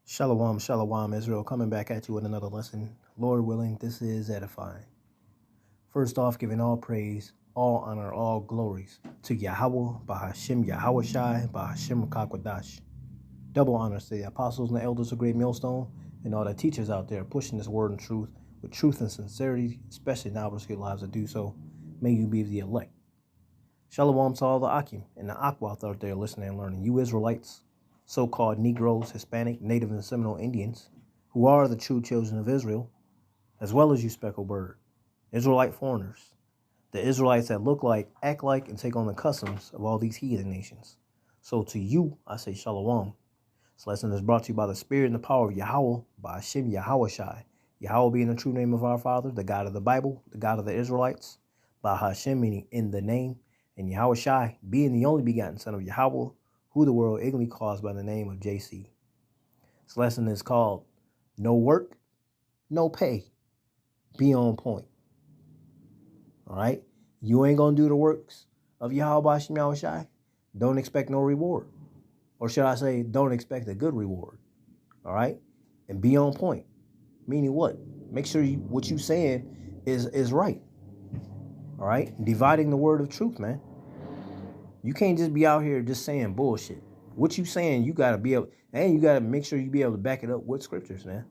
Shalom, shalom, Israel, coming back at you with another lesson. Lord willing, this is edifying. First off, giving all praise, all honor, all glories to Yahweh, Bahashim Yahweh Shai, Bahashim Kakwadash. Double honors to the apostles and the elders of Great Millstone and all the teachers out there pushing this word and truth with truth and sincerity, especially now we're lives to do so. May you be the elect. Shalom to all the Akim and the Akwath out there listening and learning. You Israelites, so-called Negroes, Hispanic, Native, and Seminole Indians, who are the true children of Israel, as well as you speckled bird, Israelite foreigners, the Israelites that look like, act like, and take on the customs of all these heathen nations. So to you, I say Shalom. This lesson is brought to you by the Spirit and the power of Yahweh, by Hashem Yahweh Shai. Yahweh being the true name of our Father, the God of the Bible, the God of the Israelites, by Hashem meaning in the name, and Yahweh Shai being the only begotten Son of Yahweh, who the world ignorantly calls by the name of JC. This lesson is called No Work, No Pay. Be on point. All right? You ain't going to do the works of Yahweh Shem Yahweh Shai. Don't expect no reward. Or should I say, don't expect a good reward. All right? And be on point. Meaning what? Make sure what you saying is right. All right? Dividing the word of truth, man. You can't just be out here just saying bullshit. What you saying, you got to be able, and you got to make sure you be able to back it up with scriptures, man.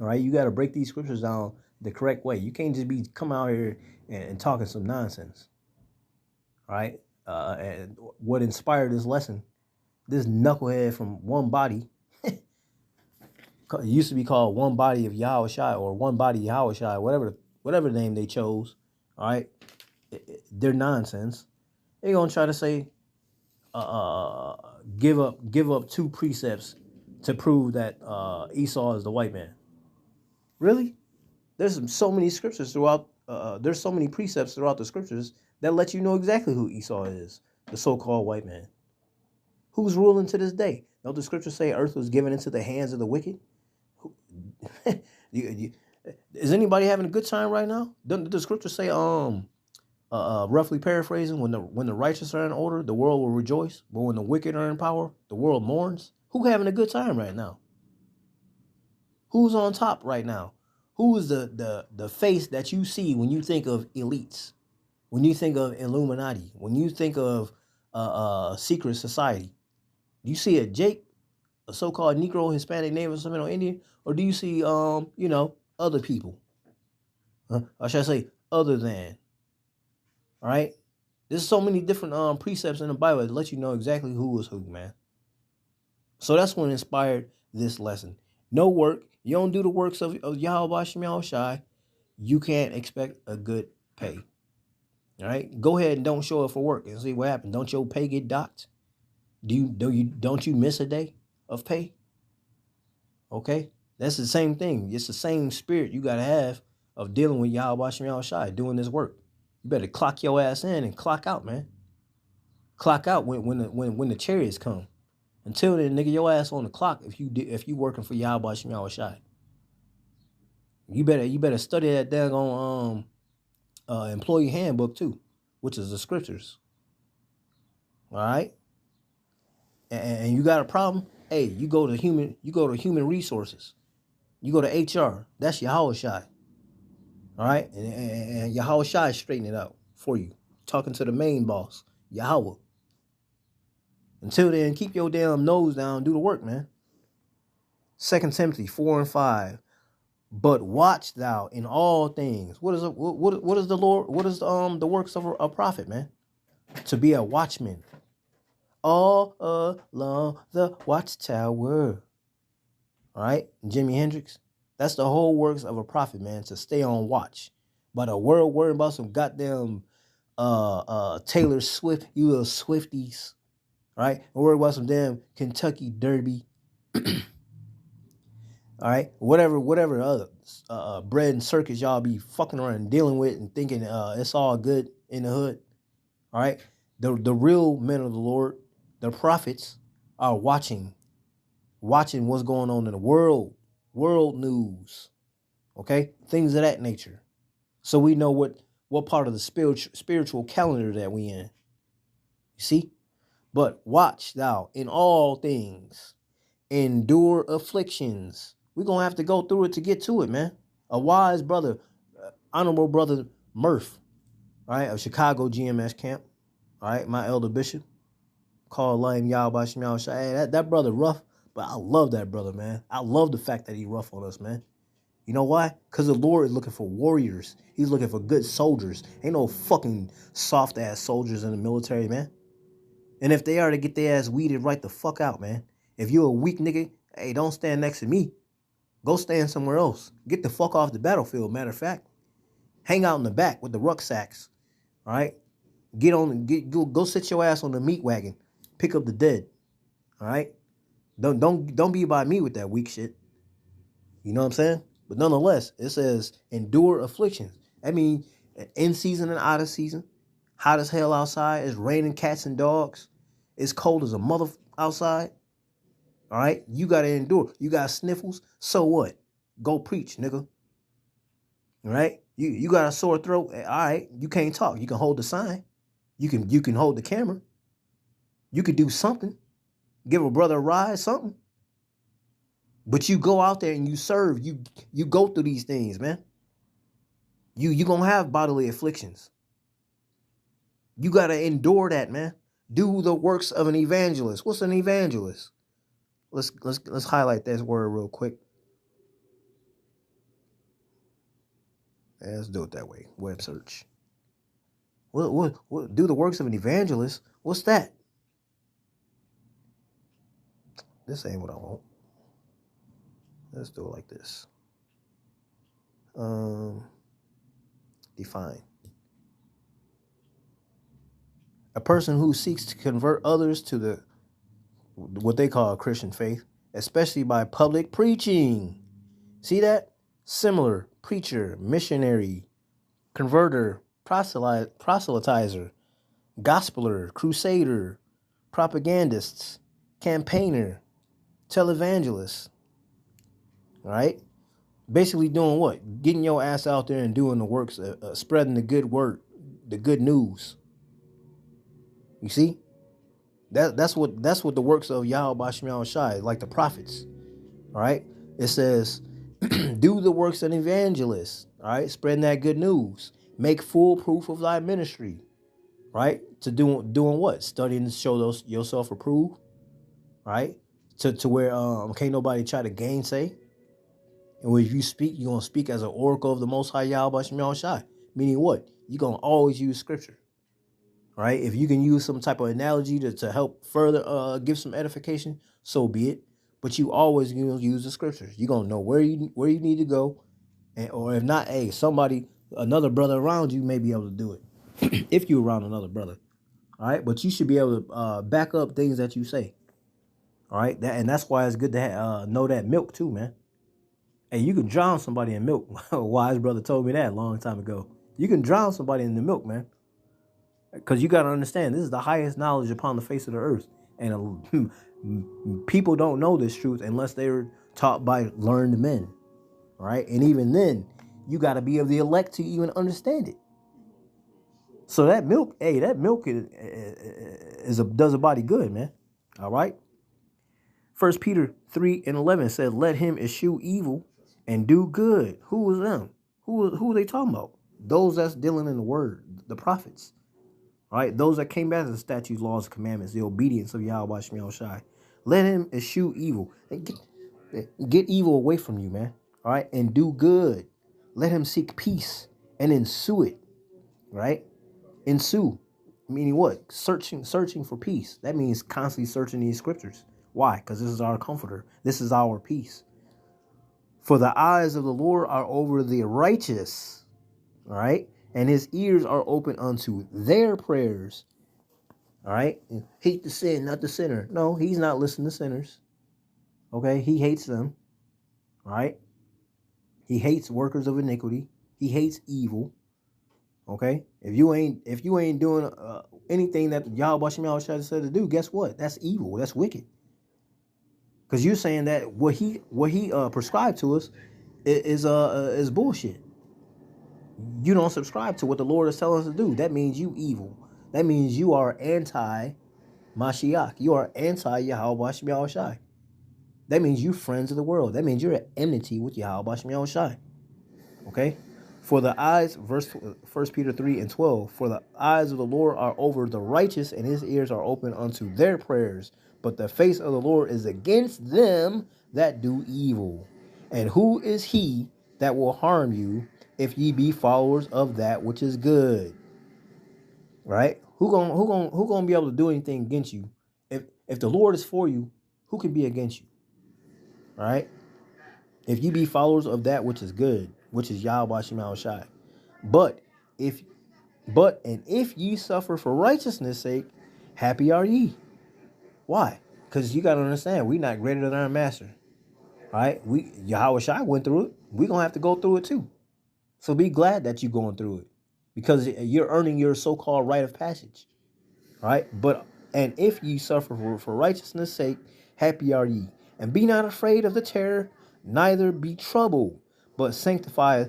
All right? You got to break these scriptures down the correct way. You can't just be come out here and talking some nonsense. All right? And what inspired this lesson, this knucklehead from One Body, it used to be called One Body of Yahweh Shai or One Body Yahweh Shai, whatever name they chose. All right? They're nonsense. They're going to try to say, give up two precepts to prove that Esau is the white man. Really? There's so many scriptures throughout. There's so many precepts throughout the scriptures that let you know exactly who Esau is, the so-called white man, who's ruling to this day. Don't the scriptures say earth was given into the hands of the wicked? Is anybody having a good time right now? Don't the scriptures say roughly paraphrasing, when the righteous are in order, the world will rejoice. But when the wicked are in power, the world mourns. Who having a good time right now? Who's on top right now? Who is the face that you see when you think of elites? When you think of Illuminati? When you think of secret society? Do you see a Jake, a so-called Negro, Hispanic, Native, Seminole Indian? Or do you see other people? Or should I say other than? All right? There's so many different precepts in the Bible that let you know exactly who is who, man. So that's what inspired this lesson. No work. You don't do the works of Yahweh Shem Yahweh Shai, you can't expect a good pay. All right? Go ahead and don't show up for work and see what happens. Don't your pay get docked? Don't you miss a day of pay? Okay? That's the same thing. It's the same spirit you gotta have of dealing with Yahweh Shem Yahweh Shai, doing this work. You better clock your ass in and clock out, man. Clock out when the chariots come. Until then, nigga, your ass on the clock if you working for Yahweh Shem Yahweh Shai. You better study that daggone employee handbook too, which is the scriptures. All right? And you got a problem? Hey, you go to human resources. You go to HR. That's Yahweh Shai. All right? And Yahweh Shai straighten it out for you. Talking to the main boss, Yahweh. Until then, keep your damn nose down. Do the work, man. 2 Timothy 4 and 5. But watch thou in all things. What is the Lord? What is the works of a prophet, man? To be a watchman. All along the watchtower. All right? Jimi Hendrix. That's the whole works of a prophet, man, to stay on watch. But a world worrying about some goddamn Taylor Swift, you little Swifties. Right? Worry about some damn Kentucky Derby. All right? Whatever other bread and circus y'all be fucking around and dealing with and thinking it's all good in the hood. All right? The real men of the Lord, the prophets, are watching what's going on in the world news. Okay? Things of that nature. So we know what part of the spiritual calendar that we in. You see? But watch thou in all things, endure afflictions. We're going to have to go through it to get to it, man. A wise brother, honorable brother Murph, all right, of Chicago GMS camp, all right, my elder bishop, called Lame Yahweh Shemel Shai. Hey, that brother rough, but I love that brother, man. I love the fact that he rough on us, man. You know why? Because the Lord is looking for warriors. He's looking for good soldiers. Ain't no fucking soft-ass soldiers in the military, man. And if they are, to get their ass weeded right the fuck out, man. If you're a weak nigga, hey, don't stand next to me. Go stand somewhere else. Get the fuck off the battlefield, matter of fact. Hang out in the back with the rucksacks, all right? Go sit your ass on the meat wagon. Pick up the dead, all right? Don't be by me with that weak shit. You know what I'm saying? But nonetheless, it says endure afflictions. I mean, in season and out of season. Hot as hell outside. It's raining cats and dogs. It's cold as a mother outside. All right? You got to endure. You got sniffles. So what? Go preach, nigga. All right? You got a sore throat. All right. You can't talk. You can hold the sign. You can hold the camera. You could do something. Give a brother a ride, something. But you go out there and you serve. You go through these things, man. You gonna have bodily afflictions. You gotta endure that, man. Do the works of an evangelist. What's an evangelist? Let's highlight that word real quick. Let's do it that way. Web search. What do the works of an evangelist? What's that? This ain't what I want. Let's do it like this. Define. A person who seeks to convert others to what they call a Christian faith, especially by public preaching. See that? Similar, preacher, missionary, converter, proselytizer, gospeler, crusader, propagandists, campaigner, televangelist. All right? Basically doing what? Getting your ass out there and doing the works, spreading the good word, the good news. You see? That's what the works of Yahweh Shemel Shai, like the prophets. All right? It says, do the works of an evangelist. All right? Spreading that good news. Make full proof of thy ministry. Right? To doing what? Studying to show yourself approved. Right? To where can't nobody try to gainsay. And when you speak, you're going to speak as an oracle of the Most High Yahweh Shemel Shai. Meaning what? You're going to always use scripture. Right? If you can use some type of analogy to help further give some edification, so be it. But you always use the scriptures. You're going to know where you need to go. Or if not, hey, another brother around you may be able to do it. If you're around another brother. All right? But you should be able to back up things that you say. All right? That's why it's good to know that milk too, man. Hey, you can drown somebody in milk. A wise brother told me that a long time ago. You can drown somebody in the milk, man. Because you got to understand, this is the highest knowledge upon the face of the earth. And people don't know this truth unless they're taught by learned men. All right? And even then, you got to be of the elect to even understand it. So that milk, does a body good, man. All right? 1 Peter 3:11 said, let him eschew evil and do good. Who was them? Who are they talking about? Those that's dealing in the word, the prophets. All right, those that came back to the statutes, laws, and commandments, the obedience of Yahweh Shemel Shai. Let him eschew evil. Get evil away from you, man. All right, and do good. Let him seek peace and ensue it. Right? Ensue, meaning what? Searching for peace. That means constantly searching these scriptures. Why? Because this is our comforter. This is our peace. For the eyes of the Lord are over the righteous. All right? And his ears are open unto their prayers. All right? Hate the sin, not the sinner. No, he's not listening to sinners. Okay? He hates them. All right? He hates workers of iniquity. He hates evil. Okay? If you ain't doing anything that Yahweh Shemel Shai said to do, guess what? That's evil. That's wicked. Because you're saying that what he prescribed to us is bullshit. You don't subscribe to what the Lord is telling us to do. That means you evil. That means you are anti-Mashiach. You are anti-Yahweh Shemel Shai. That means you friends of the world. That means you're at enmity with Yahweh Shem Yahushai. Okay? For the eyes, verse 1 Peter 3 and 12, for the eyes of the Lord are over the righteous, and his ears are open unto their prayers. But the face of the Lord is against them that do evil. And who is he that will harm you if ye be followers of that which is good? Right? Who gonna be able to do anything against you? If the Lord is for you, who can be against you? Right? If ye be followers of that which is good, which is Yahweh Shema Shai. But if ye suffer for righteousness' sake, happy are ye. Why? Because you gotta understand, we not greater than our master. Right? Yahweh Shai went through it. We're gonna have to go through it too. So be glad that you're going through it. Because you're earning your so-called rite of passage. Right? And if ye suffer for righteousness' sake, happy are ye. And be not afraid of the terror, neither be troubled, but sanctify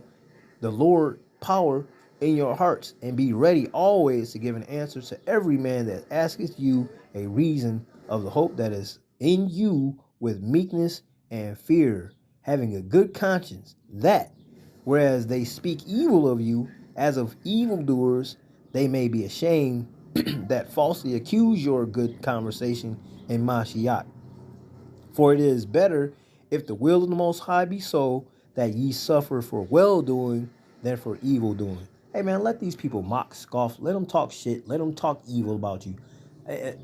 the Lord power in your hearts, and be ready always to give an answer to every man that asketh you a reason of the hope that is in you with meekness and fear, having a good conscience, that, whereas they speak evil of you as of evildoers, they may be ashamed that falsely accuse your good conversation in Mashiach. For it is better, if the will of the Most High be so, that ye suffer for well-doing than for evil-doing. Hey, man, let these people mock, scoff. Let them talk shit. Let them talk evil about you.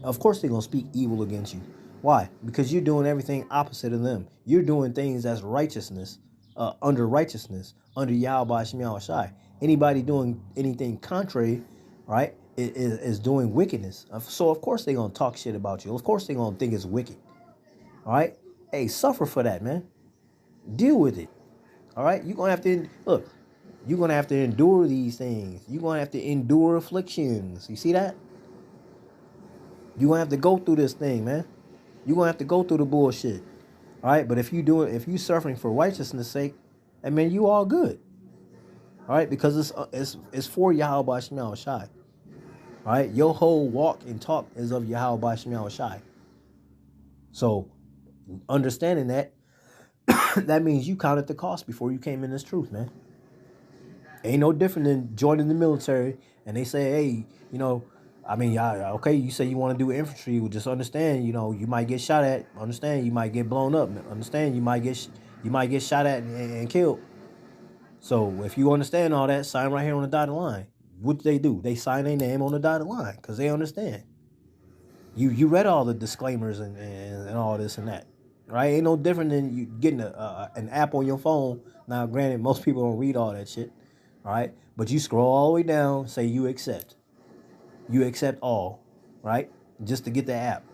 Of course they're going to speak evil against you. Why? Because you're doing everything opposite of them. You're doing things that's righteousness, under Yahweh Shem Yahushai. Anybody doing anything contrary, right, is doing wickedness. So, of course, they're going to talk shit about you. Of course, they're going to think it's wicked. All right? Hey, suffer for that, man. Deal with it. All right? You're going to have to, look, you're going to have to endure these things. You're going to have to endure afflictions. You see that? You're going to have to go through this thing, man. You're going to have to go through the bullshit. All right? But if you suffering for righteousness' sake, I mean, you all good. All right? Because it's for Yahweh Shem Yahushai. All right? Your whole walk and talk is of Yahweh Shem Yahushai. So, understanding that, that means you counted the cost before you came in this truth, man. Ain't no different than joining the military and they say, hey, okay, you say you want to do infantry, well, just understand, you might get shot at. Understand, you might get blown up. Understand, you might get shot at and killed. So if you understand all that, sign right here on the dotted line. What do? They sign their name on the dotted line because they understand. You read all the disclaimers and all this and that. Right? Ain't no different than you getting an app on your phone. Now, granted, most people don't read all that shit. All right? But you scroll all the way down, say you accept. You accept all. Right? Just to get the app.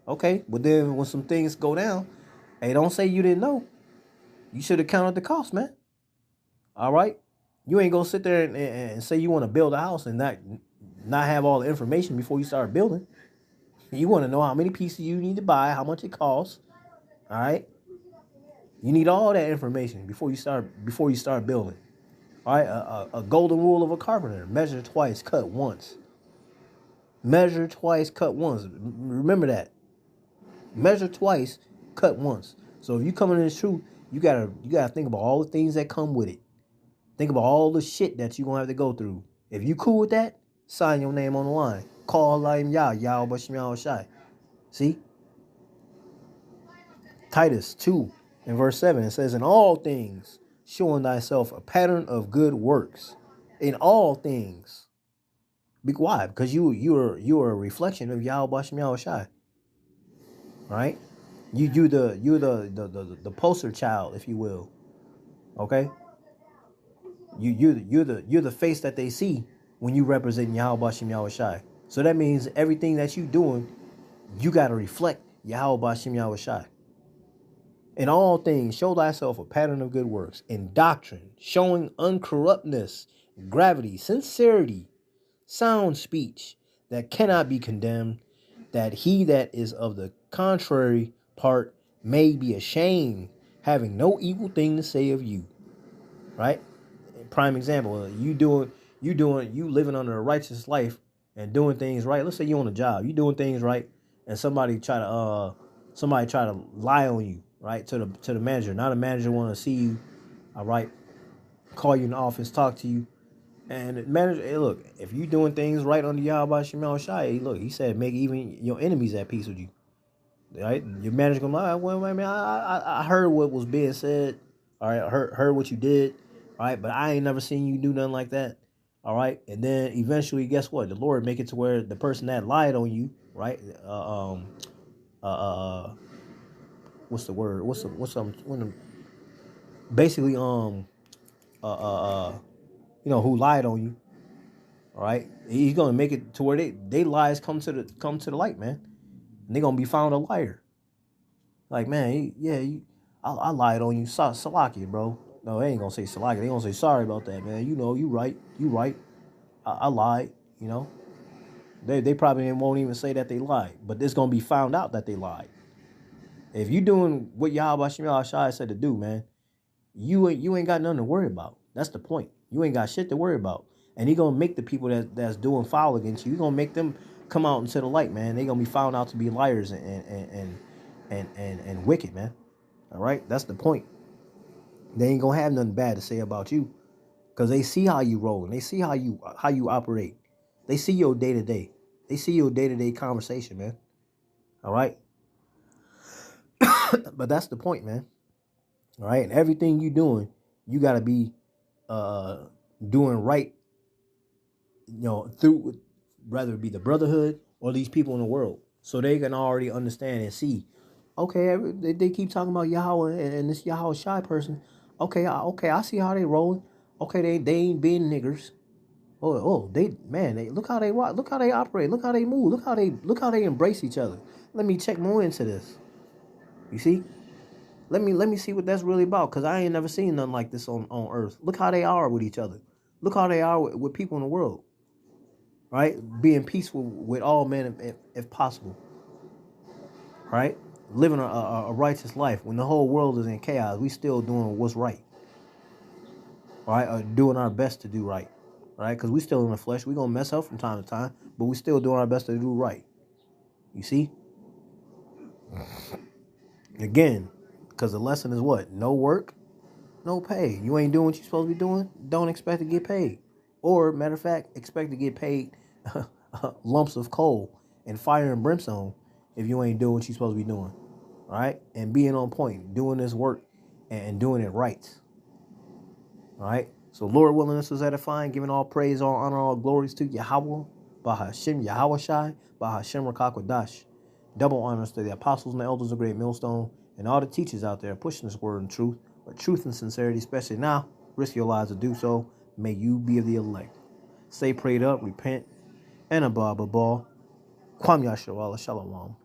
Okay? But then when some things go down, hey, don't say you didn't know. You should have counted the cost, man. All right? You ain't gonna sit there and say you want to build a house and not have all the information before you start building. You want to know how many pieces you need to buy, how much it costs. All right? You need all that information before you start building. All right? A golden rule of a carpenter: measure twice, cut once. Measure twice, cut once. Remember that. Measure twice, cut once. So if you come into this truth, you gotta think about all the things that come with it. Think about all the shit that you're gonna have to go through. If you cool with that, sign your name on the line. Call Laim Yahweh Shem Yahushai. See? Titus 2 and verse 7, it says, in all things, showing thyself a pattern of good works. In all things. Why? Because you are a reflection of Yahweh Shem Yahushai. Right? You're the poster child, if you will. Okay? You're the face that they see when you represent Yahweh Shem Yahushai. So that means everything that you doing, you gotta reflect Yahweh Shem Yahushai. In all things, show thyself a pattern of good works. In doctrine, showing uncorruptness, gravity, sincerity, sound speech that cannot be condemned, that he that is of the contrary part may be ashamed, having no evil thing to say of you. Right? Prime example, you living under a righteous life and doing things right. Let's say you're on a job, you doing things right, and somebody try to lie on you. right? To the manager. Now the manager want to see you, all right? Call you in the office, talk to you. And the manager, hey, look, if you doing things right under Yahweh Shemel Shai, look, he said make even your enemies at peace with you. Right? Your manager gonna lie, well, I mean, I heard what was being said. All right, I heard what you did. All right, but I ain't never seen you do nothing like that. All right, and then eventually, guess what? The Lord make it to where the person that lied on you, right? Uh, uh, what's the word? What's some when the, basically uh, uh, uh, who lied on you? All right, he's gonna make it to where they lies come to the light, man, and they gonna be found a liar. Like, man, I lied on you, Salaki, bro. No, they ain't gonna say Salaki. They gonna say sorry about that, man. You right, you right. I lied. You know, they probably won't even say that they lied, but it's gonna be found out that they lied. If you doing what Yahweh Shemel Shai said to do, man, you ain't got nothing to worry about. That's the point. You ain't got shit to worry about, and he gonna make the people that's doing foul against you. You gonna make them come out into the light, man. They gonna be found out to be liars and wicked, man. All right, that's the point. They ain't gonna have nothing bad to say about you, cause they see how you roll and they see how you operate. They see your day to day. They see your day to day conversation, man. All right, but that's the point, man. All right, and everything you doing, you gotta be doing right. Through whether it be the brotherhood or these people in the world, so they can already understand and see. Okay, they keep talking about Yahweh and this Yahweh Shai person. Okay, I see how they rolling. Okay, they ain't being niggers. They look how they rock, look how they operate, look how they move, look how they embrace each other. Let me check more into this. You see, let me see what that's really about, cause I ain't never seen nothing like this on earth. Look how they are with each other. Look how they are with people in the world. Right, being peaceful with all men if possible. Right, living a righteous life when the whole world is in chaos. We still doing what's right. Right, doing our best to do right. Right, because we still in the flesh. We gonna mess up from time to time, but we still doing our best to do right. You see, again, because the lesson is what? No work, no pay. You ain't doing what you're supposed to be doing. Don't expect to get paid, or matter of fact, expect to get paid lumps of coal and fire and brimstone if you ain't doing what you're supposed to be doing. Right, and being on point, doing this work and doing it right. All right. So Lord willing, this was edifying, giving all praise, all honor, all glories to Yahweh, Bahashem Yahweh Shai, Bahashem Rakakwadash. Double honors to the apostles and the elders of Great Millstone and all the teachers out there pushing this word and truth, but truth and sincerity, especially now. Risk your lives to do so. May you be of the elect. Stay prayed up, repent, and above all, Kwam Yasharala Shalom.